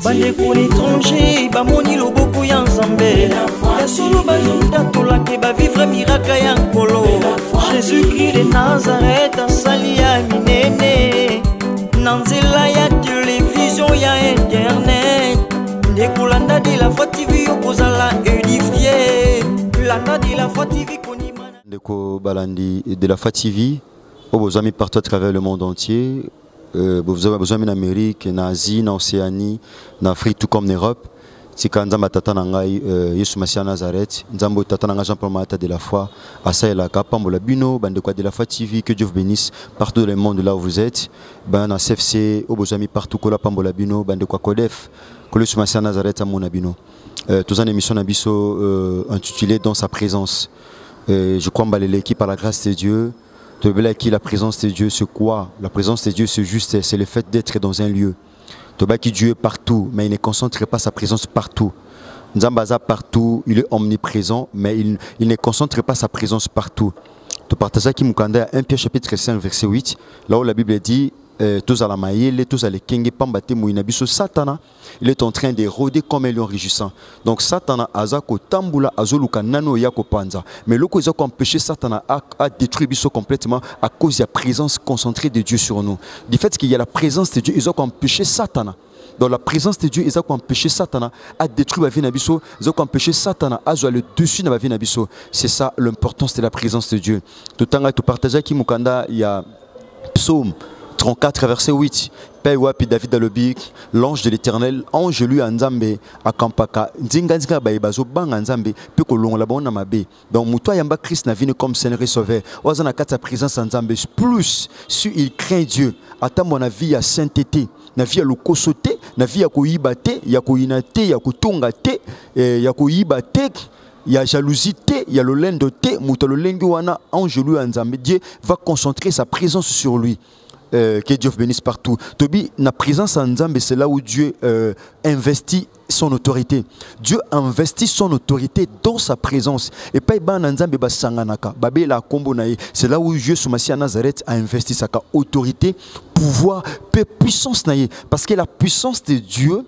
bande pour l'étranger bamoni loboko ya nzambe ya solo bazotatola ke bavivre miracle ya nkolo. Jésus-Christ de Nazareth asali ya minene na nzela ya télévision ya internet ndekolanda de la Foi TV okozala édifié landa de la Foi TV konimana ndeko balandi de la Foi TV aux amis partout à travers le monde entier. Vous avez besoin en Amérique, en Asie, en Océanie, en Afrique, tout comme en Europe. Si quand vous avez Yesu Masia Nazareth, vous avez Jean-Paul Mata de la Foi, Asa la Kapambola Bino, de la Foi TV, que Dieu vous bénisse partout dans le monde là où vous êtes. Ben à CFC, aux amis partout, Kola Pambola Bino, de quoi Kodef, que Yesu Masia Nazareth à Mona Bino. Tous une émission d'Abisso intitulée Dans sa présence. Je crois que l'équipe par la grâce de Dieu. La présence de Dieu, c'est quoi? La présence de Dieu, c'est juste, c'est le fait d'être dans un lieu. Dieu est partout, mais il ne concentre pas sa présence partout. Nzambaza partout, il est omniprésent, mais il ne concentre pas sa présence partout. Tu partages qui Mukanda 1 Pierre chapitre 5 verset 8, là où la Bible dit tous à la maïle, tous à l'ékenge pambate mouinabiso Satana, il est en train de rôder comme un lion rugissant. Donc Satana azako tambula azoluka nano yako panza. Mais le ils ont empêché Satana à détruire biso complètement à cause de la présence concentrée de Dieu sur nous. Du fait qu'il y a la présence de Dieu, ils ont empêché Satana. Dans la présence de Dieu, ils ont empêché Satana à détruire la vie d'Abisso. Ils ont empêché Satana à jouer le dessus de la vie d'Abisso. C'est ça l'importance de la présence de Dieu. Tout le temps, tu partages avec Mukanda, il y a Psaume 34 verset 8. Père wapi David Alobik, l'ange de l'Éternel, ange lui Nzambe akampaka nzinga baibazo banga Nzambe pe ko longa bona mabe. Donc muto yamba Christ na vini comme Seigneur et Sauveur. Ozana kata présence Nzambe plus si il craint Dieu. Ata mon avis ya sainteté, na vie ya lokosote, na vie ya koyibate, ya koyinate, ya kotongate, ya koyibate. Il y a jalousie, il y a le lendoté, muto le lengoana ange lui Nzambe. Dieu va concentrer sa présence sur lui. Que Dieu vous bénisse partout. Tobi, la présence en Nzambe, c'est là où Dieu investit son autorité. Dieu investit son autorité dans sa présence. Et pas ban Nzambe ba sanganaka, babé la kombo nae. C'est là où Dieu sous Masia Nazareth a investi sa autorité, pouvoir, puissance nae. Parce que la puissance de Dieu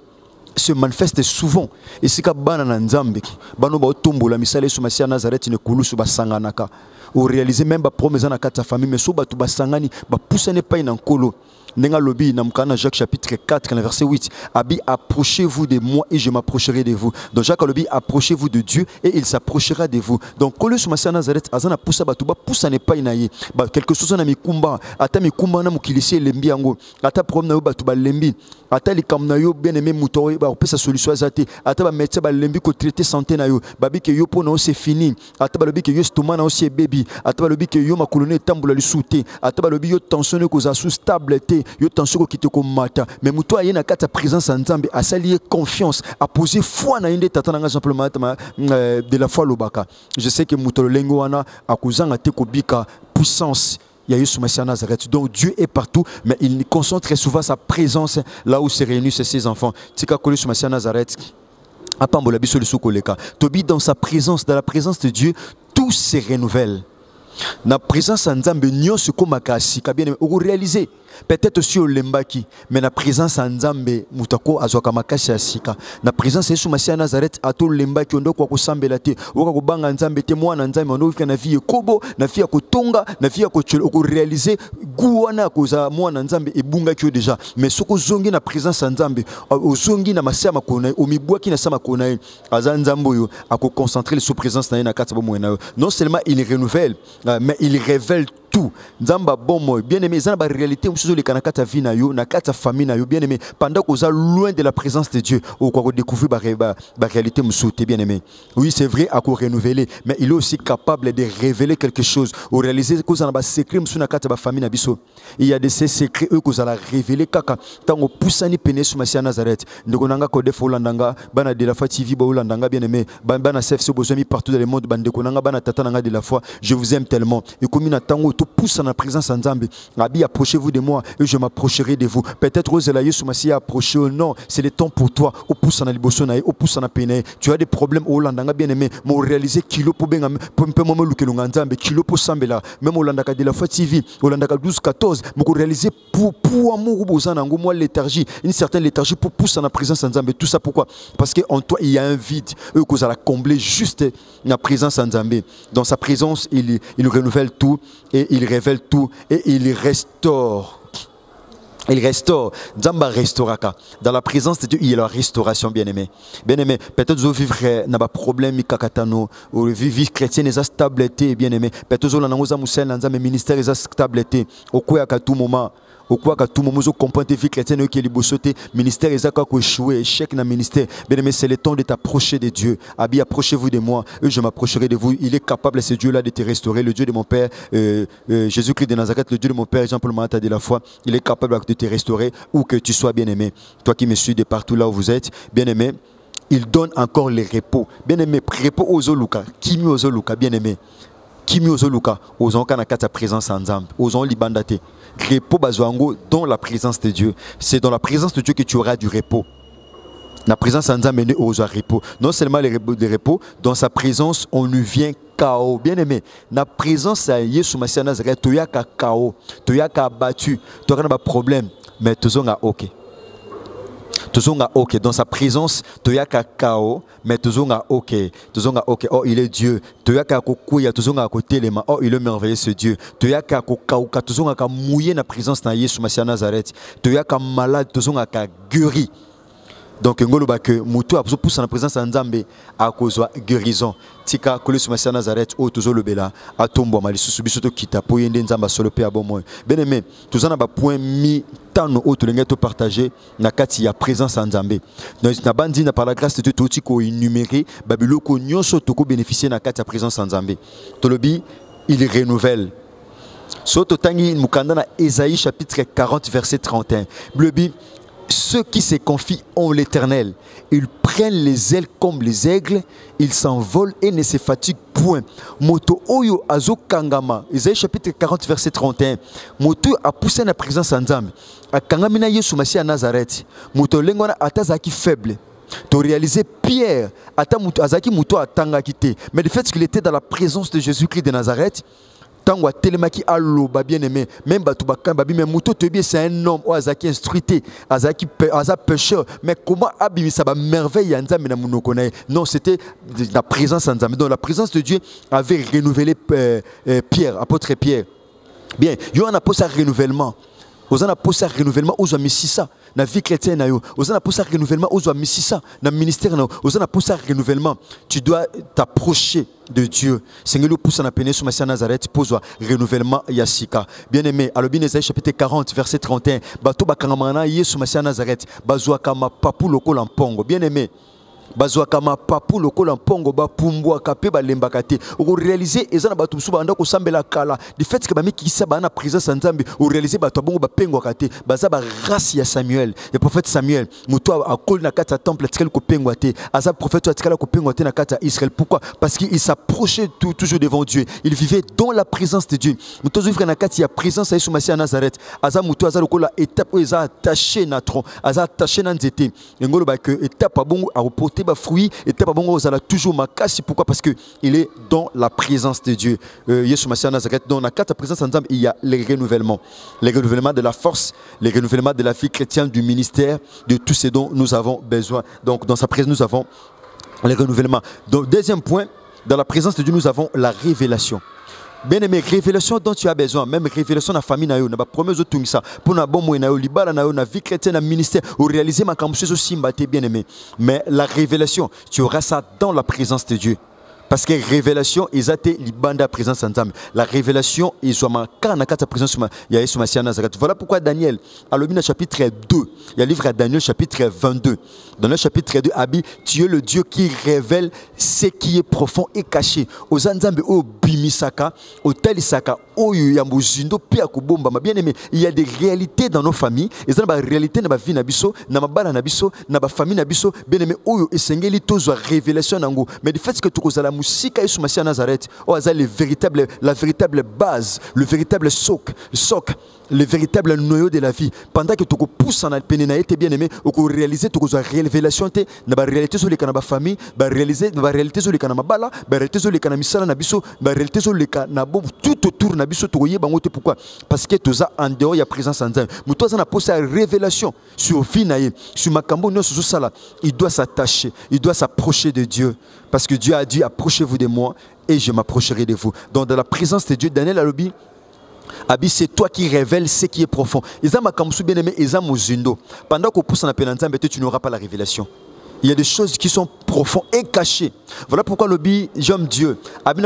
se manifeste souvent. Et c'est que ban Nzambe, bano ba tombo la misale sous Masia Nazareth ne kulu sous ba sanganaka. Ou réaliser même ba promesse dans la famille mais so ba tu ba sangani ba poussane pas in kolo nenga lobi na mkana Jacques chapitre 4 verset 8 abi approchez-vous de moi et je m'approcherai de vous. Donc Jacques lobi approchez-vous de Dieu et il s'approchera de vous. Donc kolo suma sa Nazareth azana poussa ba tu ba poussane pas inaye ba quelque chose na mikumba ata mikumba na mukilisi lembi yango ata problème na ba tu ba lembi ata likamna yo bien aimé muto ba opesa solution azate ata ba médecin ba lembi ko traiter santé na yo babi ke yo pona c'est fini ata ba lobi ke yo stoma na aussi baby ata ba lobi ke yo makolone tambula lisute ata ba lobi yo tension ko za sous stable te yo tension ko kite ko mata mais muto ayena kata présence en Nzambe a salier confiance a poser foi na inde tata na simplement de la foi lobaka. Je sais que muto lengo wana akuzanga te ko bika puissance. Il y a Yesu Masia Nazareth. Donc Dieu est partout, mais il concentre souvent sa présence là où se réunissent ses enfants. Tika kole Yesu Masia Nazareth. Apambola biso liso koleka. Tobi dans sa présence, dans la présence de Dieu, tout se renouvelle. Na présence en Nzambe nyonso komakasi ka bien au réaliser. Peut-être aussi au lembaki, mais na présence en Nzambe mutako azoka makasi asika. Na présence Yesu Masia Nazareth ato lembaki ondoko ko sambela te. Oka ko banga Nzambe te mwana Nzambe ondoko na vie kobo, na vie ko tonga, na vie ko chelo ko réaliser guwana ko za mwana Nzambe ebunga kyo déjà. Mais soko zongi na présence en Nzambe, ozongi na masia makona, omibwaki na sama kona, aza Nzambo yo ako concentrer sur présence na kata bo mwana. Non seulement il renouvelle, mais il révèle tout. Nzamba bon bien aimé, ça la réalité monsieur les kanakata vie na yo, na kata famille na yo bien aimé. Pendant qu'on est loin de la présence de Dieu, ou quoi découvrir la réalité monsieur bien aimé. Oui, c'est vrai à quoi renouveler, mais il est aussi capable de révéler quelque chose, ou réaliser que ça na secret monsieur na kata ba famille na biso. Il y a de ces secrets eux que ça la révéler kaka tant au poussani pené sur Masia Nazareth. Ndekonanga ko defo landanga bana de la Foi TV ba landanga bien aimé. Bana CFC besoin partout dans le monde bande konanga bana tata nanga de la foi. Je vous aime tellement. Et comme na tango moto pousse en présence en Zambé. Abi, approchez-vous de moi et je m'approcherai de vous. Peut-être que la Yesu Massi approché ou non, c'est le temps pour toi. Au pousse en alibosonaï, au pousse en apénaï. Tu as des problèmes au Hollande, bien aimé, mais réaliser kilo pour bien, pour me louer le Nganzambe, kilo pour Sambela, même au Hollande de la fois TV, au Hollande 12-14, mais réaliser pour amour ou besoin en moi léthargie, une certaine léthargie pour pousser en présence en Zambé. Tout ça pourquoi? Parce qu'en toi il y a un vide, eux que vous allez combler juste la présence en Zambé. Dans sa présence, il renouvelle tout et il révèle tout et il restaure. Il restaure. Zamba restauraka. Dans la présence de Dieu, il y a la restauration, bien-aimé. Bien-aimé, peut-être que vous vivez n'a pas problème, ou vivre chrétien, est stable, bien-aimé. Peut-être que vous avez un ministère, est stable, au quoi à tout moment. Au quoi qu'à tout moment, vous comprenez vie chrétienne qui est le ministère, ils ont échoué, échec dans le ministère. Bien aimé, c'est le temps de t'approcher de Dieu. Abi, approchez-vous de moi, et je m'approcherai de vous. Il est capable, ce Dieu-là, de te restaurer. Le Dieu de mon Père, Jésus-Christ de Nazareth, le Dieu de mon Père, Jean-Paul Marata de la foi, il est capable de te restaurer, où que tu sois, bien aimé. Toi qui me suis de partout là où vous êtes, bien aimé, il donne encore les repos. Bien aimé, repos aux Oluka, Kimi aux Oluka, bien aimé. Kimi aux Oluka, aux Ankanakata présence en Zambie, aux Libandate. Repos bazoango dans la présence de Dieu. C'est dans la présence de Dieu que tu auras du repos. La présence en Zambie aux repos. Non seulement les repos, dans sa présence on lui vient chaos. Bien aimé, la présence à Yesu Massia Nazareth, tu as chaos, tu as battu, tu as un problème, mais tu as ok. Ok, dans sa présence, tu as chaos, mais tu as ok. Oh, il est Dieu. Tu as kokuya, tu as côté les mains. Oh, il est merveilleux ce Dieu. Tu as kokauka, tu as mouillé la présence de Yesu Massia Nazareth. Tu as malade, tu as guéri. Donc, ngolo ba que mutu a pousse en présence en Nzambe à cause de guérison. Tika kole su Massia Nazareth o tozo le bela atombo mali susu biso to kita po yende Nzamba solo pe abomo. Bien aimé, tous en a ba point mi tano o to lengeto partager na kati ya présence en Nzambe. Donc na bandi na par la grâce de Dieu toti ko énumérer babiloko nyonso to ko bénéficier na kati ya présence en Nzambe. Tolobi il renouvelle. Soto tangi mukanda na Ésaïe chapitre 40 verset 31. Blebi ceux qui se confient en l'Éternel, ils prennent les ailes comme les aigles, ils s'envolent et ne se fatiguent point. Moto oyo azo kangama, Isaïe chapitre 40 verset 31. Moto a poussé la présence en Nzambe. A kangamina Yesu Massia Nazareth. Moto lengwana atazaki faible. Tu as réalisé Pierre, azaki moto atanga kité. Mais le fait qu'il était dans la présence de Jésus-Christ de Nazareth, tango telemaki allo ba bien aimé même batubaka babi mais muto tebi c'est un homme ou azaki instruité azaki pécheur mais comment abimisa ba merveille ya Nzambe na munoko na non c'était la présence en Nzambe donc la présence de Dieu avait renouvelé Pierre apôtre Pierre bien yo on a posé renouvellement aux ana posé renouvellement aux misisa na vie chrétienne na yo aux ana posé renouvellement aux misisa na ministère na aux ana posé renouvellement tu dois t'approcher de Dieu. Seigneur, le pousse na péné sur Massia Nazareth pose renouvellement yasika. Bien aimé, alors bien Ésaïe chapitre 40 verset 31. Bato bakangamana Yesu Massia Nazareth bazwa kama papu lokola mpongo. Bien aimé. Bazwa kama papu lokola mpongo ba pumbwa kape ba lembakate. Ou réaliser ezana batu musu banda ko sambela kala. Du fait que ba miki sa ba na présence Nzambe ou réaliser bato bongo ba pengwa kate. Baza ba race ya Samuel. Le prophète Samuel, mutu a kol na kata temple tkele ko pengwa te. Aza prophète a tkele ko pengwa te na kata Israël. Pourquoi? Parce qu'il s'approchait toujours devant Dieu. Il vivait dans la présence de Dieu. Mutu vivre na kati ya présence Yesu Massia Nazareth. Aza mutu aza lokola étape où eza attaché na tronc. Aza attaché na nzete. Ngolo ba que étape bongo a reporter ba fruit et t'as pas bon vous allez toujours makasi pourquoi parce que il est dans la présence de Dieu. Yesu Massia Nazareth dans la carte présence ensemble il y a les renouvellements de la force, les renouvellements de la vie chrétienne du ministère de tout ce dont nous avons besoin. Donc dans sa présence nous avons les renouvellements. Donc deuxième point dans la présence de Dieu nous avons la révélation. Bien aimé, révélation dont tu as besoin, même révélation dans la famille, na promesse de tout ça, pour na bon moyen, libala na vie chrétienne, na ministère, ou réaliser ma campus aussi, bien aimé. Mais la révélation, tu auras ça dans la présence de Dieu. Parce que révélation, ils étaient libanda présence ensemble. La révélation, ils sont marqués dans la présence de Yesu Massia Nazareth. Voilà pourquoi Daniel, à l'objet chapitre 2, il y a le livre à Daniel chapitre 22. Dans le chapitre 2, Abi, tu es le Dieu qui révèle ce qui est profond et caché. Aux Nzambe, au bimisaka, au talisaka, au yambuzindo, pia kubomba. Bien aimé, il y a des réalités dans nos familles. Il y a des réalités dans ma vie nabiso, dans ma bala nabiso, dans ma famille nabiso. Bien aimé, au esengeli tozo révélation nango. Mais du fait que tu causes la musika Yesu Masiya Nazareth o aza la véritable base, le véritable socle, le véritable noyau de la vie. Pendant que tu pousses en peine na été bien aimé, ou que réaliser tu as révélation te na ba réalité sur les canaba famille, ba réaliser na ba réalité sur les canaba bala, ba réalité sur les canaba misala na biso, ba réalité sur les canaba tout autour na biso to yeba ngote pourquoi? Parce que tu as en dehors il y a présence en Dieu. Muto za na posa révélation sur vie na ye, sur makambo no sur sala, il doit s'attacher, il doit s'approcher de Dieu parce que Dieu a dit approchez-vous de moi et je m'approcherai de vous. Donc dans la présence de Dieu, Daniel Alobi Abi, c'est toi qui révèles ce qui est profond. Pendant qu'on pousse en appel, tu n'auras pas la révélation. Il y a des choses qui sont profondes et cachées. Voilà pourquoi le j'aime Dieu. Abi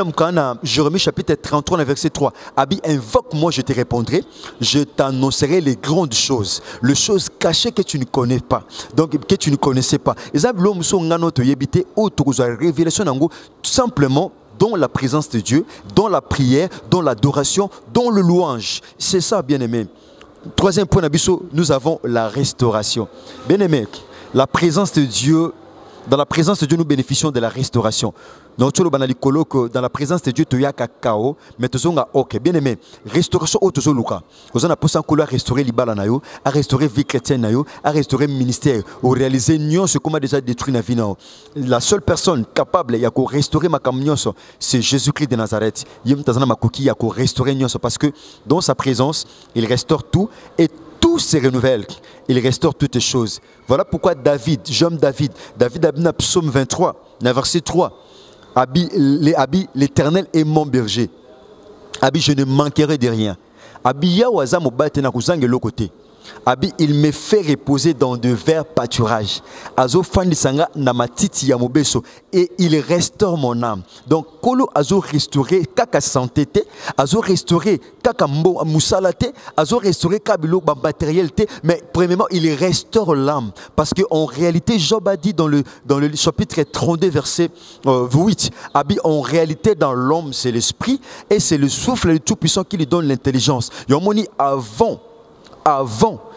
Jérémie chapitre 33, verset 3. Abi, invoque-moi, je te répondrai. Je t'annoncerai les grandes choses. Les choses cachées que tu ne connais pas. Donc, que tu ne connaissais pas. Tout simplement, dans la présence de Dieu, dans la prière, dans l'adoration, dans le louange. C'est ça, bien-aimé. Troisième point, nous avons la restauration. Bien-aimé, la présence de Dieu, dans la présence de Dieu, nous bénéficions de la restauration. Dans la présence de Dieu, tu y a cacao, mais tu as ok. Bien aimé, restauration au tozo luka. Vous en avez pensé à restaurer l'ibala nayo, à restaurer vie chrétienne nayo, à restaurer ministère, à réaliser nion ce qu'on a déjà détruit na vie nao. La seule personne capable de restaurer ma camion, c'est Jésus-Christ de Nazareth. Yem tazana makoki ya restaurer nion parce que dans sa présence, il restaure tout et tout se renouvelle. Il restaure toutes les choses. Voilà pourquoi David, David a psaume 23, verset 3. L'Éternel est mon berger. Abi, je ne manquerai de rien. Abi, yawaza mobate na kuzange lokote. Abi, il me fait reposer dans de verts pâturages. Azo fandi sanga na matiti ya mobeso et il restaure mon âme. Donc, kolo azo restaurer kaka santé te, azo restaurer kaka musalate, azo restaurer kabilo ba matériel te, mais premièrement, il restaure l'âme parce que en réalité, Job a dit dans le chapitre 32 verset 8, Abi, en réalité dans l'homme, c'est l'esprit et c'est le souffle le tout puissant qui lui donne l'intelligence. Yomoni avant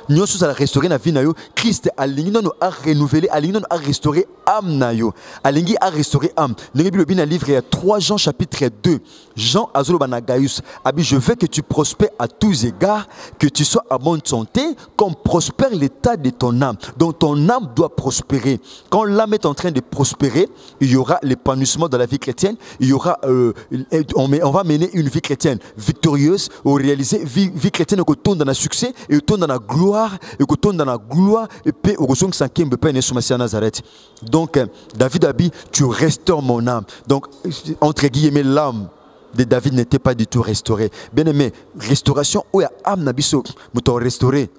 nous sommes restaurer la vie nayo, Christ a renouvelé, a restauré âme nayo, a restauré âme. Nous avons le livre il 3 Jean chapitre 2. Jean azolo banagaius, abi je veux que tu prospères à tous égards, que tu sois à bonne santé, comme prospère l'état de ton âme. Donc ton âme doit prospérer. Quand l'âme est en train de prospérer, il y aura l'épanouissement de la vie chrétienne, il y aura on va mener une vie chrétienne victorieuse, ou réaliser vie chrétienne qui tourne dans le succès et tourne dans la gloire. Et que tourne dans la gloire et puis au son cinquième be peine Masiya Nazareth. Donc David Abi, tu restaures mon âme. Donc entre guillemets l'âme de David n'était pas du tout restaurée. Bien aimé, restauration où ya âme nabiso muto restaurer.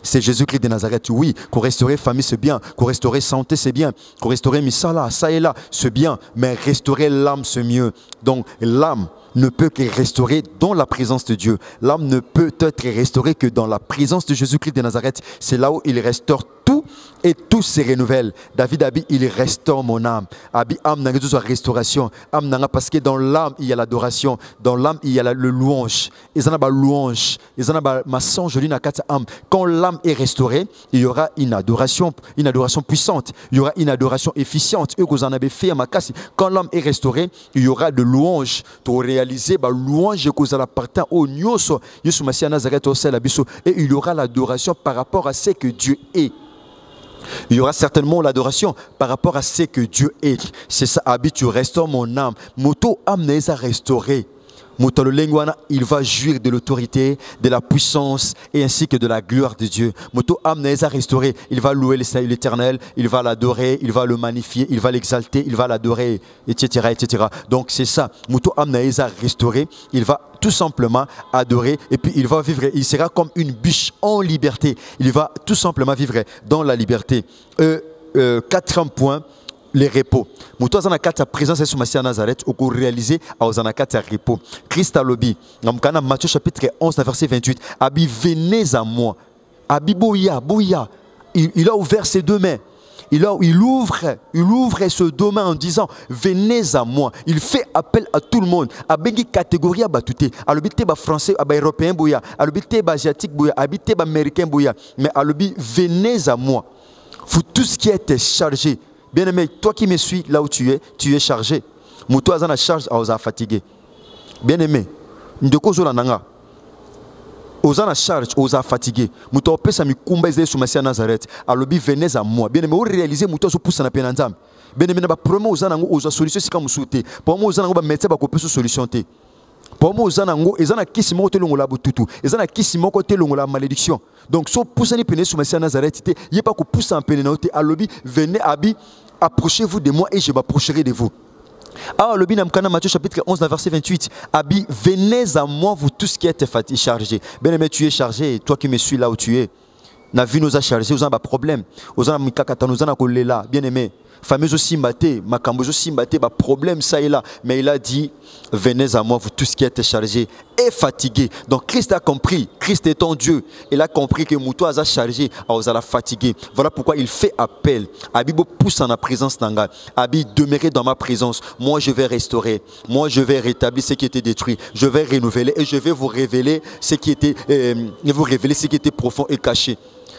C'est Jésus-Christ de Nazareth. Oui, qu'on restaurer famille c'est bien, qu'on restaurer santé c'est bien, qu'on restaurer misala ça et là c'est bien, mais restaurer l'âme c'est mieux. Donc l'âme ne peut que restaurer dans la présence de Dieu. L'âme ne peut être restaurée que dans la présence de Jésus-Christ de Nazareth. C'est là où il restaure tout et tout se renouvelle. David Abi, il restaure mon âme. Abi, âme n'a pas de restauration. Âme n'a parce que dans l'âme, il y a l'adoration. Dans l'âme, il y a le louange. Ils en ont louange. Ils en ont ma sang jolie na quatre âme. Quand l'âme est restaurée, il y aura une adoration puissante. Il y aura une adoration efficiente. Eux, vous en avez fait à ma casse. Quand l'âme est restaurée, il y aura de louange pour réaliser la louange que vous allez appartenir au Nyoso. Yesu Masiya Nazareth au ciel abisso. Et il y aura l'adoration par rapport à ce que Dieu est. Il y aura certainement l'adoration par rapport à ce que Dieu est. C'est ça, Abi, tu restaures mon âme. Moto âme n'est pas restaurée. Il va jouir de l'autorité, de la puissance et ainsi que de la gloire de Dieu. Moto âme n'est pas restaurée. Il va louer l'Éternel, il va l'adorer, il va le magnifier, il va l'exalter, il va l'adorer, etc., etc. Donc c'est ça. Moto âme n'est pas restaurée. Il va tout simplement adorer et puis il va vivre. Il sera comme une biche en liberté. Il va tout simplement vivre dans la liberté. Quatrième point. Les repos. Muto azana kati présence Yesu Masiya Nazareth au réaliser azana kati repos. Christ a lobi. Ngamkana Matthieu chapitre 11 verset 28. Abi venez à moi. Abi boya. Il a ouvert ses deux mains. Il ouvre ce deux mains en disant venez à moi. Il fait appel à tout le monde. Abengi catégorie abatute. Alobite ba français, ba européen boya. Alobite ba asiatique boya. Alobite ba américain boya. Mais alobi venez à moi. Vous tous qui êtes chargés. Bien-aimé, toi qui me suis là où tu es chargé. Muto a na charge a fatigué. Bien aimé, ndeko zo nanga. Oza na charge, oza fatigué. Muto pesa mi kumba ezali sur Masia Nazareth. Alobi venez à moi. Bien aimé, o réaliser muto zo poussa na penanzam. Bien aimé, na ba promo oza nango oza solution sika musute. Pour moi oza nango ba médecin ba ko peso solution te. Pour moi oza nango ezana kisi moko te longola bututu. Ezana kisi moko te longola malédiction. Donc so poussa ni pene sur Masia Nazareth te, yé pas ko poussa en pene na te. Alobi venez abi, approchez-vous de moi et je m'approcherai de vous. Ah, le binam kana Matthieu chapitre 11 verset 28. Abi, venez à moi vous tous qui êtes fatigués, chargés. Bien aimé, tu es chargé, toi qui me suis là où tu es. Na vie nous a chargé, nous avons un problème. Nous avons mikakata, nous avons kolela. Bien aimé, fameux aussi maté, makambo aussi maté, ba problème ça et là. Mais il a dit, venez à moi vous tous qui êtes chargés et fatigués. Donc Christ a compris, Christ étant Dieu, il a compris que Moutou a chargé, a fatigué. Voilà pourquoi il fait appel. Abibo pousse en la présence d'Anga. Abi, demeurez dans ma présence. Moi je vais restaurer. Moi je vais rétablir ce qui était détruit. Je vais renouveler et je vais vous révéler ce qui était profond et caché.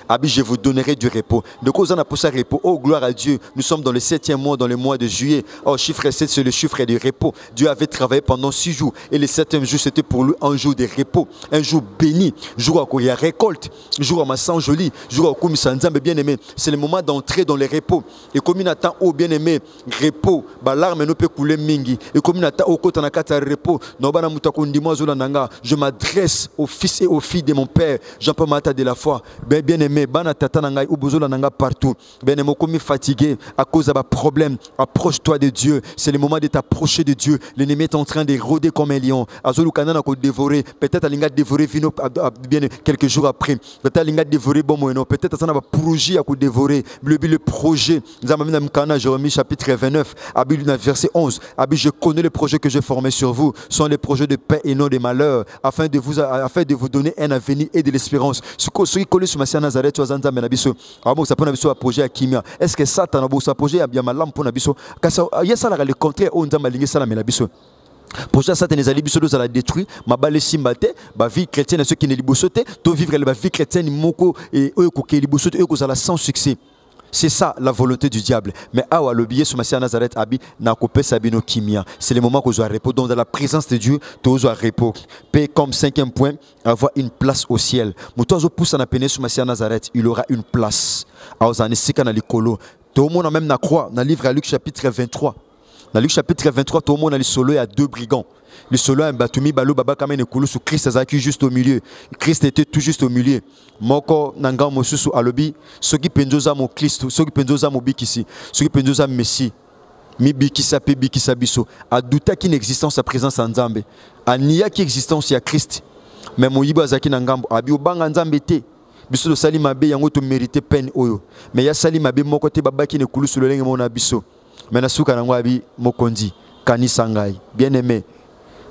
Abi, je vous donnerai du repos. De quoi on a poussé repos? Oh, gloire à Dieu. Nous sommes dans le 7e mois, dans le mois de juillet. Oh, chiffre 7, c'est le chiffre du repos. Dieu avait travaillé pendant 6 jours. Et le 7e jour, c'était pour lui un jour de repos. Un jour béni. Jour où il y a récolte. Jour où il y a joli. Jour où il y a bien aimé. C'est le moment d'entrer dans le repos. Et comme il attend au bien aimé, repos, l'arme ne peut couler mingi. Et comme il attend au côté de la repos, je m'adresse aux fils et aux filles de mon Père. Jean-Paul Mata de la foi. Bien aimé. Mais bana tata nanga ubuzola nanga partout. Ben mokomi fatigué à cause de problème. Approche-toi de Dieu. C'est le moment de t'approcher de Dieu. L'ennemi est en train de rôder comme un lion. Azolu kanana ko dévorer. Peut-être alinga dévorer vino bien quelques jours après. Peut-être alinga dévorer bon moyen. Peut-être ça na ba projet à ko dévorer. Le projet. Nous avons mis dans Mkana Jérémie chapitre 29. Abil verset 11. Abi, je connais les projets que j'ai formés sur vous. Ce sont les projets de paix et non de malheur, afin de vous donner un avenir et de l'espérance. Ce qui colle sur Masia Nazareth. Est-ce que Satan a besoin de projet à bien malam pour nabiso? Il y a ça le contraire on dit malingue ça la melabiso. Projet Satan les alibiso nous a détruit. Ma balle simbate, ma vie chrétienne ceux qui ne libosote, to vivre la vie chrétienne moko et eux qui libosote eux qui sans succès. C'est ça la volonté du diable. Mais awa le billet sur Masia Nazareth abi na kopé sabino kimia. C'est le moment que je dois repos. Donc dans la présence de Dieu, tu dois repos. P comme 5e point, avoir une place au ciel. Mouton zo pousse na peine sur Masia Nazareth, il aura une place. Aozani sika na likolo. Tout le monde même na croix. Dans le livre à Luc chapitre 23. Dans Luc chapitre 23, tout le monde a le solo, il y a 2 brigands. Le solo a un batoumi balo baba kamen e kulu sous Christ azaki juste au milieu. Christ était tout juste au milieu. Moko nanga mosusu alobi soki penzoza mo Christ, soki penzoza mo bikisi, soki penzoza Messie. Mi bikisa pe bikisa biso. A douta qui n'existence sa présence en Nzambe. A nia qui existence ya Christ. Mais mo yibo azaki na ngambo abi obanga Nzambe te. Biso do sali mabe yango to mériter peine oyo. Mais ya sali mabe moko te baba ki ne kulu sous le lenge mona biso. Mais na suka nango abi mokondi kanisa ngai. Bien aimé.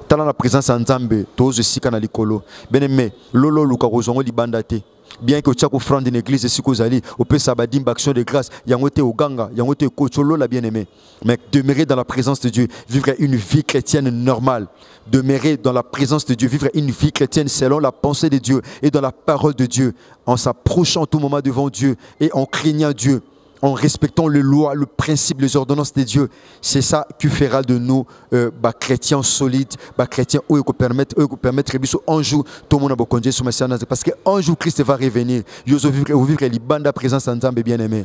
Dans la présence en Nzambe, tous aussi kana likolo. Bien aimé, lolo luka kozongo libandate. Bien que tu as offrande une église si vous allez au peu sabadim action de grâce, yangote oganga, yangote kocholo la bien aimé. Mais demeurer dans la présence de Dieu, vivre une vie chrétienne normale. Demeurer dans la présence de Dieu, vivre une vie chrétienne selon la pensée de Dieu et dans la parole de Dieu, en s'approchant tout moment devant Dieu et en craignant Dieu. En respectant les lois, le principe, les ordonnances de Dieu. C'est ça qui fera de nous chrétiens solides, chrétiens où ils permettent un jour tout le monde a beau conduire sur Messia Nazareth. Parce qu'un jour Christ va revenir. Vous vivre les bandes de présence en Nzambe bien aimé.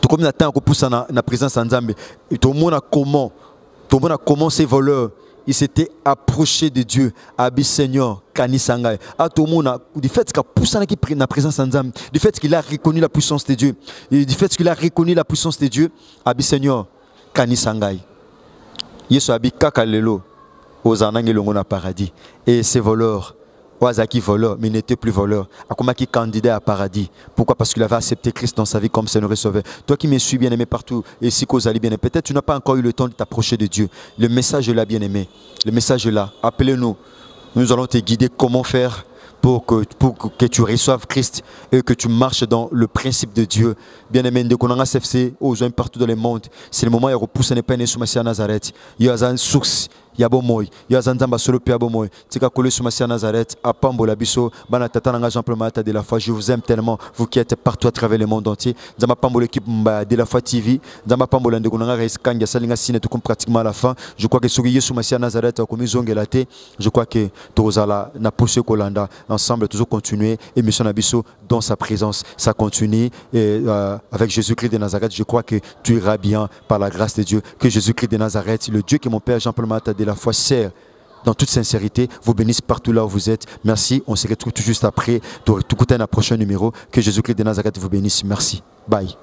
Tout comme Nathan a poussé la présence en Nzambe. Tout le monde a comment ces voleurs. Il s'était approché de Dieu. Abi Seigneur, Kanisangai. À tout le monde, du fait qu'il a poussé la présence en Nzambe, du fait qu'il a reconnu la puissance de Dieu, et du fait qu'il a reconnu la puissance de Dieu, Abi Seigneur, Kanisangai. Yesu Abi Kakalelo, aux anangelongo na paradis. Et ces voleurs, Oazaki voleur, mais il n'était plus voleur. Akomaki candidat à paradis. Pourquoi? Parce qu'il avait accepté Christ dans sa vie comme Seigneur et Sauveur. Toi qui me suis bien aimé partout, et si Kozali bien aimé, peut-être tu n'as pas encore eu le temps de t'approcher de Dieu. Le message est là, bien aimé. Le message est là. Appelez-nous. Nous allons te guider comment faire pour que tu reçoives Christ et que tu marches dans le principe de Dieu. Bien aimé, de Konanga CFC, aux gens partout dans le monde, c'est le moment où il repousse n'est pas né sous Masia Nazareth. Il y a une source. ya bomoy ya zanzamba solo pe ya bomoy tika kole suma sia Nazareth apambola biso bana tata nanga Jean Paul Mata de la foi. Je vous aime tellement, vous qui êtes partout à travers le monde entier. Nzamba pambola équipe de la foi TV, nzamba pambola ndeko nanga Reiskangia salinga sine tout comme pratiquement à la fin. Je crois que soki Yesu Masia Nazareth comme zongela te, je crois que tozala na pousse kolanda ensemble toujours continuer émission na biso dans sa présence, ça continue et avec Jésus-Christ de Nazareth, je crois que tu iras bien par la grâce de Dieu. Que Jésus-Christ de Nazareth, le Dieu que mon père Jean Paul Mata de la foi sert dans toute sincérité, vous bénisse partout là où vous êtes. Merci, on se retrouve tout juste après. Tout un prochain numéro. Que Jésus-Christ de Nazareth vous bénisse. Merci. Bye.